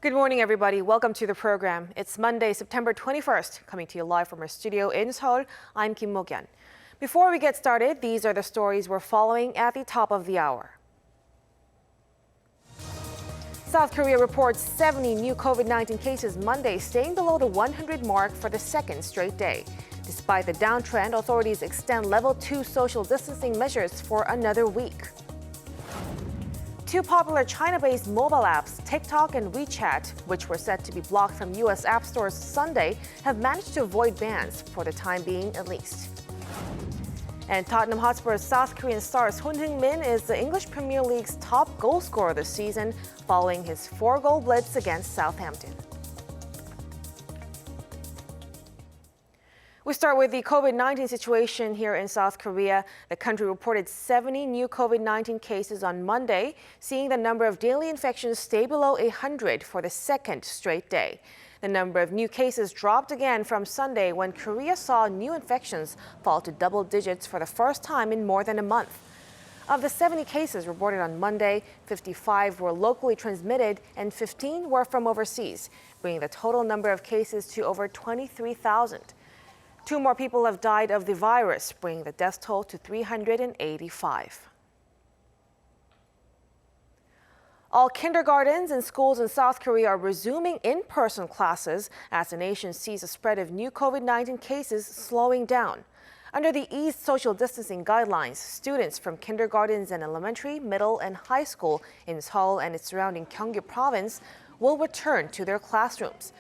Good morning, everybody. Welcome to the program. It's Monday, September 21st, coming to you live from our studio in Seoul. I'm Kim Mo-kyun. Before we get started, these are the stories we're following at the top of the hour. South Korea reports 70 new COVID-19 cases Monday, staying below the 100 mark for the second straight day. Despite the downtrend, authorities extend level 2 social distancing measures for another week. Two popular China-based mobile apps, TikTok and WeChat, which were set to be blocked from U.S. app stores Sunday, have managed to avoid bans, for the time being at least. And Tottenham Hotspur's South Korean star Heung-min is the English Premier League's top goal scorer this season, following his 4-goal blitz against Southampton. We start with the COVID-19 situation here in South Korea. The country reported 70 new COVID-19 cases on Monday, seeing the number of daily infections stay below 100 for the second straight day. The number of new cases dropped again from Sunday when Korea saw new infections fall to double digits for the first time in more than a month. Of the 70 cases reported on Monday, 55 were locally transmitted and 15 were from overseas, bringing the total number of cases to over 23,000. 2 more people have died of the virus, bringing the death toll to 385. All kindergartens and schools in South Korea are resuming in-person classes as the nation sees a spread of new COVID-19 cases slowing down. Under the eased social distancing guidelines, students from kindergartens and elementary, middle, and high school in Seoul and its surrounding Gyeonggi province will return to their classrooms.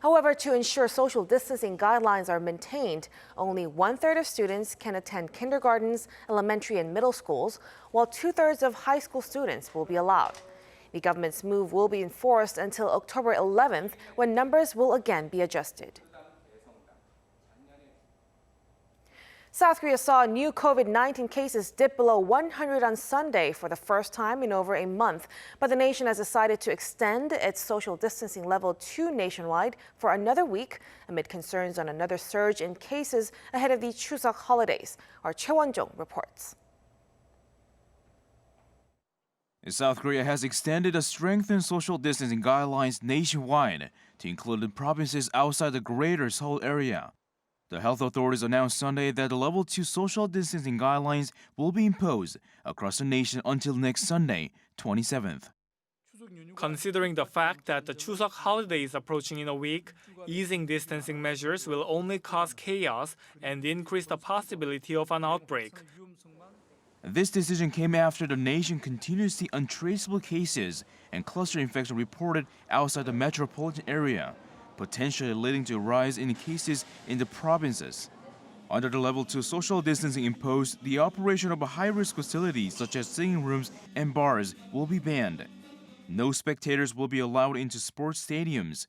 However, to ensure social distancing guidelines are maintained, only 1/3 of students can attend kindergartens, elementary and middle schools, while 2/3 of high school students will be allowed. The government's move will be enforced until October 11th, when numbers will again be adjusted. South Korea saw new COVID-19 cases dip below 100 on Sunday for the first time in over a month, but the nation has decided to extend its social distancing level 2 nationwide for another week amid concerns on another surge in cases ahead of the Chuseok holidays. Our Choi Won-jung reports. South Korea has extended the strengthened social distancing guidelines nationwide to include the provinces outside the greater Seoul area. The health authorities announced Sunday that the level 2 social distancing guidelines will be imposed across the nation until next Sunday, 27th. Considering the fact that the Chuseok holiday is approaching in a week, easing distancing measures will only cause chaos and increase the possibility of an outbreak. This decision came after the nation continues to see untraceable cases and cluster infection reported outside the metropolitan area, potentially leading to a rise in cases in the provinces. Under the level 2 social distancing imposed, the operation of high-risk facilities such as singing rooms and bars will be banned. No spectators will be allowed into sports stadiums.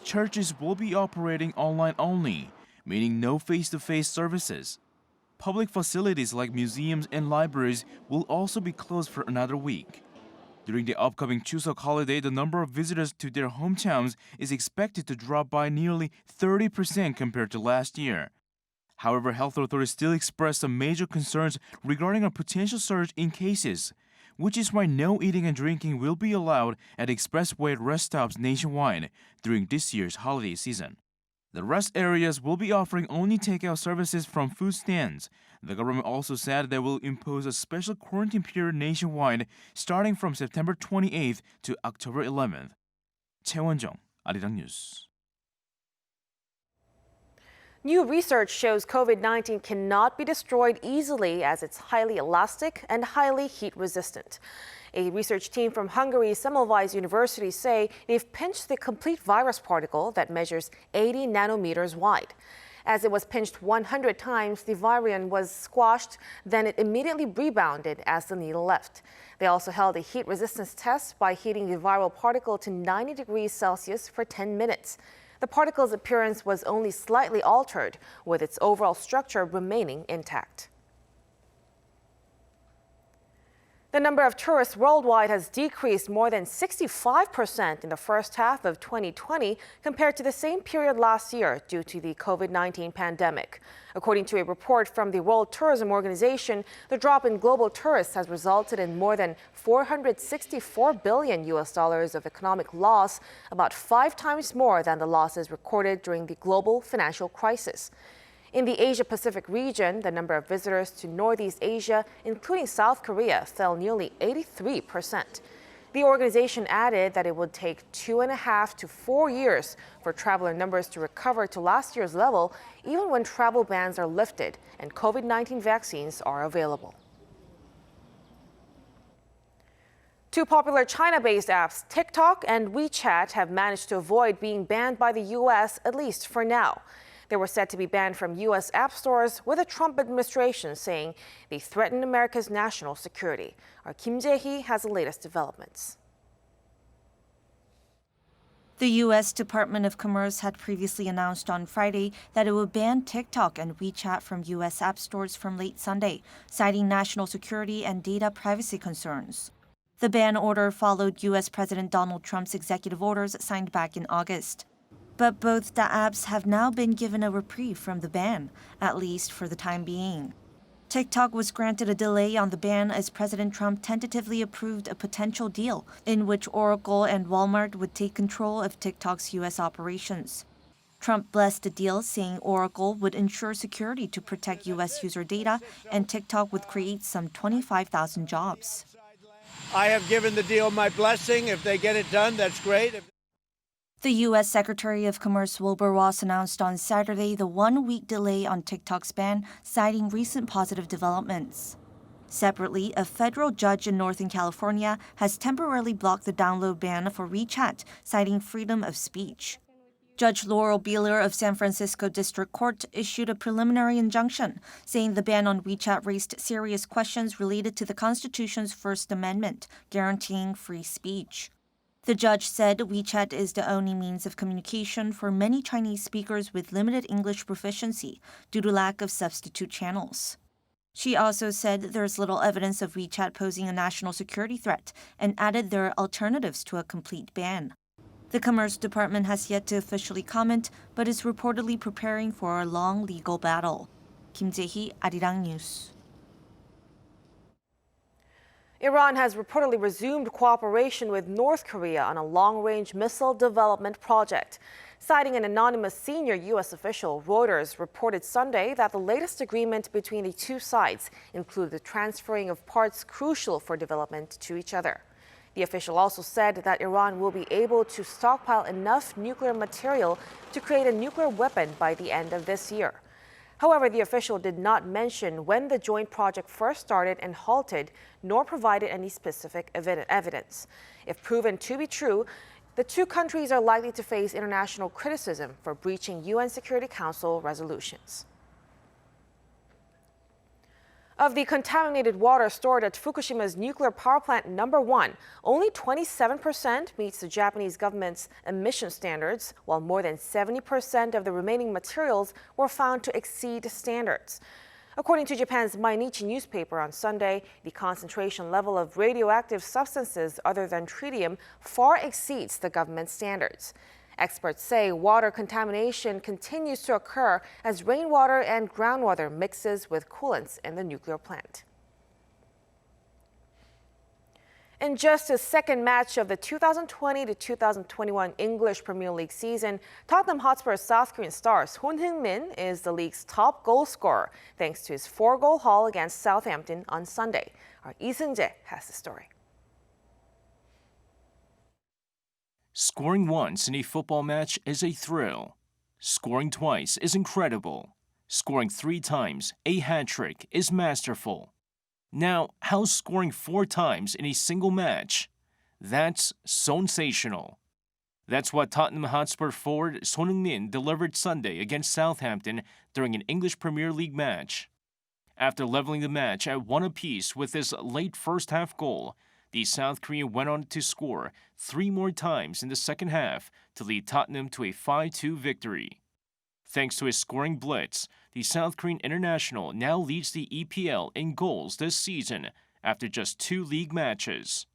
Churches will be operating online only, meaning no face-to-face services. Public facilities like museums and libraries will also be closed for another week. During the upcoming Chuseok holiday, the number of visitors to their hometowns is expected to drop by nearly 30% compared to last year. However, health authorities still expressed some major concerns regarding a potential surge in cases, which is why no eating and drinking will be allowed at expressway rest stops nationwide during this year's holiday season. The rest areas will be offering only takeout services from food stands. The government also said they will impose a special quarantine period nationwide starting from September 28th to October 11th. Choi Won-jung, Arirang News. New research shows COVID-19 cannot be destroyed easily as it's highly elastic and highly heat-resistant. A research team from Hungary's Semmelweis University say they've pinched the complete virus particle that measures 80 nanometers wide. As it was pinched 100 times, the virion was squashed, then it immediately rebounded as the needle left. They also held a heat resistance test by heating the viral particle to 90 degrees Celsius for 10 minutes. The particle's appearance was only slightly altered, with its overall structure remaining intact. The number of tourists worldwide has decreased more than 65% in the first half of 2020 compared to the same period last year due to the COVID-19 pandemic. According to a report from the World Tourism Organization, the drop in global tourists has resulted in more than $464 billion of economic loss, about 5 times more than the losses recorded during the global financial crisis. In the Asia-Pacific region, the number of visitors to Northeast Asia, including South Korea, fell nearly 83%. The organization added that it would take 2.5 to 4 years for traveler numbers to recover to last year's level, even when travel bans are lifted and COVID-19 vaccines are available. Two popular China-based apps, TikTok and WeChat, have managed to avoid being banned by the U.S., at least for now. They were set to be banned from U.S. app stores, with the Trump administration saying they threaten America's national security. Our Kim Jae-hee has the latest developments. The U.S. Department of Commerce had previously announced on Friday that it would ban TikTok and WeChat from U.S. app stores from late Sunday, citing national security and data privacy concerns. The ban order followed U.S. President Donald Trump's executive orders signed back in August. But both the apps have now been given a reprieve from the ban, at least for the time being. TikTok was granted a delay on the ban as President Trump tentatively approved a potential deal in which Oracle and Walmart would take control of TikTok's U.S. operations. Trump blessed the deal, saying Oracle would ensure security to protect U.S. user data and TikTok would create some 25,000 jobs. I have given the deal my blessing. If they get it done, that's great. The U.S. Secretary of Commerce Wilbur Ross announced on Saturday the 1-week delay on TikTok's ban, citing recent positive developments. Separately, a federal judge in Northern California has temporarily blocked the download ban for WeChat, citing freedom of speech. Judge Laurel Beeler of San Francisco District Court issued a preliminary injunction, saying the ban on WeChat raised serious questions related to the Constitution's First Amendment, guaranteeing free speech. The judge said WeChat is the only means of communication for many Chinese speakers with limited English proficiency due to lack of substitute channels. She also said there's little evidence of WeChat posing a national security threat and added there are alternatives to a complete ban. The Commerce Department has yet to officially comment, but is reportedly preparing for a long legal battle. Kim Jae-hee, Arirang News. Iran has reportedly resumed cooperation with North Korea on a long-range missile development project. Citing an anonymous senior U.S. official, Reuters reported Sunday that the latest agreement between the two sides included the transferring of parts crucial for development to each other. The official also said that Iran will be able to stockpile enough nuclear material to create a nuclear weapon by the end of this year. However, the official did not mention when the joint project first started and halted, nor provided any specific evidence. If proven to be true, the two countries are likely to face international criticism for breaching UN Security Council resolutions. Of the contaminated water stored at Fukushima's nuclear power plant number 1, only 27% meets the Japanese government's emission standards, while more than 70% of the remaining materials were found to exceed standards. According to Japan's Mainichi newspaper on Sunday, the concentration level of radioactive substances other than tritium far exceeds the government's standards. Experts say water contamination continues to occur as rainwater and groundwater mixes with coolants in the nuclear plant. In just the second match of the 2020 to 2021 English Premier League season, Tottenham Hotspur's South Korean star Heung-min is the league's top goal scorer, thanks to his 4-goal haul against Southampton on Sunday. Our Lee Seung-jae has the story. Scoring once in a football match is a thrill. Scoring twice is incredible. Scoring 3 times, a hat-trick, is masterful. Now, how's scoring 4 times in a single match? That's sensational. That's what Tottenham Hotspur forward Heung-min delivered Sunday against Southampton during an English Premier League match. After leveling the match at 1 apiece with his late first-half goal, the South Korean went on to score 3 more times in the second half to lead Tottenham to a 5-2 victory. Thanks to his scoring blitz, the South Korean international now leads the EPL in goals this season after just 2 league matches.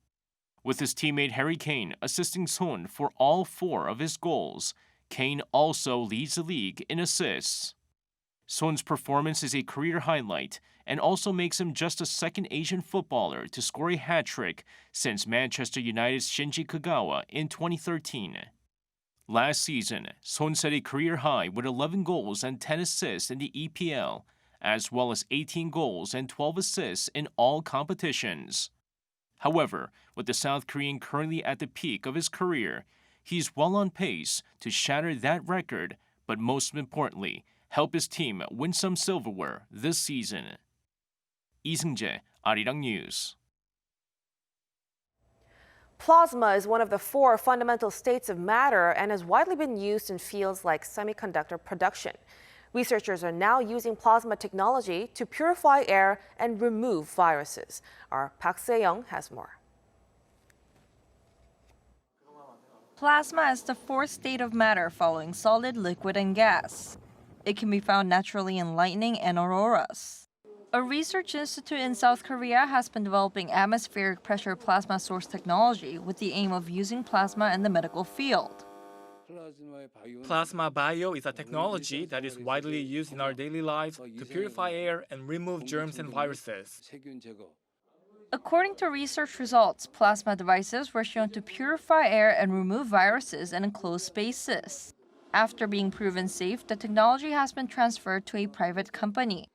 With his teammate Harry Kane assisting Son for all 4 of his goals, Kane also leads the league in assists. Son's performance is a career highlight and also makes him just the second Asian footballer to score a hat-trick since Manchester United's Shinji Kagawa in 2013. Last season, Son set a career high with 11 goals and 10 assists in the EPL, as well as 18 goals and 12 assists in all competitions. However, with the South Korean currently at the peak of his career, he's well on pace to shatter that record, but most importantly, help his team win some silverware this season. 이승재, Arirang News. Plasma is one of the 4 fundamental states of matter and has widely been used in fields like semiconductor production. Researchers are now using plasma technology to purify air and remove viruses. Our Park Se-young has more. Plasma is the 4th state of matter following solid, liquid, and gas. It can be found naturally in lightning and auroras. A research institute in South Korea has been developing atmospheric pressure plasma source technology with the aim of using plasma in the medical field. Plasma bio is a technology that is widely used in our daily lives to purify air and remove germs and viruses. According to research results, plasma devices were shown to purify air and remove viruses in enclosed spaces. After being proven safe, the technology has been transferred to a private company.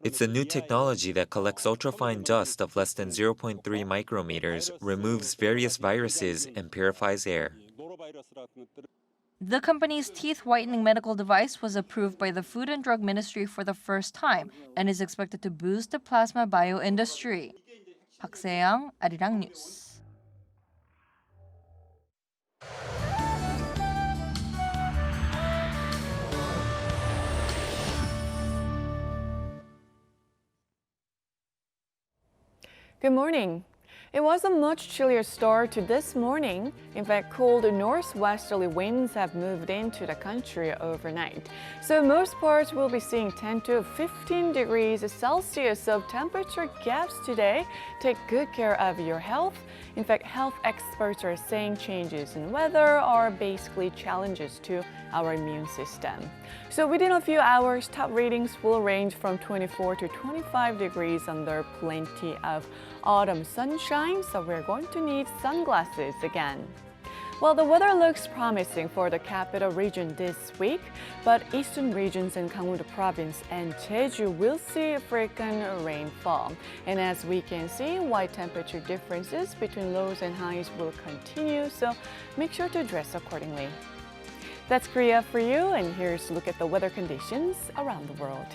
It's a new technology that collects ultrafine dust of less than 0.3 micrometers, removes various viruses, and purifies air. The company's teeth whitening medical device was approved by the Food and Drug Ministry for the first time and is expected to boost the plasma bio industry. Park Se-young, Arirang News. Good morning. It was a much chillier start to this morning. In fact, cold northwesterly winds have moved into the country overnight. So most parts will be seeing 10 to 15 degrees Celsius of temperature gaps today. Take good care of your health. In fact, health experts are saying changes in weather are basically challenges to our immune system. So within a few hours, top readings will range from 24 to 25 degrees under plenty of autumn sunshine, so we're going to need sunglasses again. Well, the weather looks promising for the capital region this week, but eastern regions in Gangwon province and Jeju will see frequent rainfall. And as we can see, wide temperature differences between lows and highs will continue, so make sure to dress accordingly. That's Korea for you, and here's a look at the weather conditions around the world.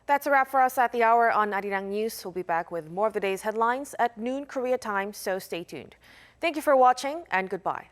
That's a wrap for us at the hour on Arirang News. We'll be back with more of the day's headlines at noon Korea time, so stay tuned. Thank you for watching and goodbye.